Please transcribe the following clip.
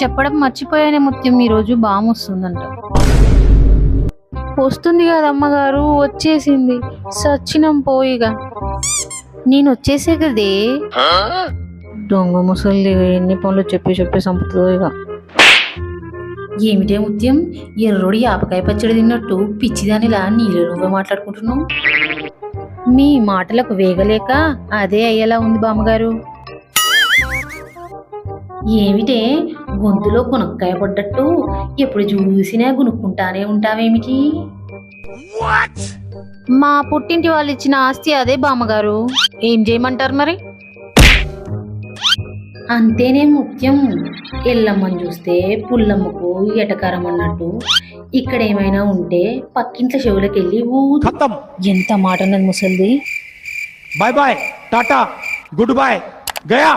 చెప్పడం మర్చిపోయానే ముత్యం, ఈరోజు బాగా వస్తుందంట. వస్తుంది కదా అమ్మగారు, వచ్చేసింది. సచ్చినం పోయిగా. నేను వచ్చేసే కదే. దొంగ ముసలి ఎన్ని పనులు చెప్పి చంపుతుందో ఇక. ఏమిటే ముత్యం, ఎర్రోడి ఆపకాయ పచ్చడి తిన్నట్టు పిచ్చిదానిలా నీళ్ళు నువ్వే మాట్లాడుకుంటున్నావు? మీ మాటలకు వేగలేక అదే అయ్యేలా ఉంది బామ్మగారు. ఏమిటే గొంతులో గునక్కాయ పడ్డట్టు ఎప్పుడు చూసినా గునుక్కుంటానే ఉంటావేమిటి? మా పుట్టింటి వాళ్ళు ఇచ్చిన ఆస్తి అదే బామ్మగారు, ఏం చేయమంటారు మరి? అంతేనే ముత్యం, ఎల్లమ్మని చూస్తే పుల్లమ్మకు ఎటకారం అన్నట్టు ఇక్కడ ఏమైనా ఉంటే పక్కింట్ల చెవులకి వెళ్ళి ఎంత మాట అన్నది ముసలిది. Bye bye, tata, good boy, Gaya.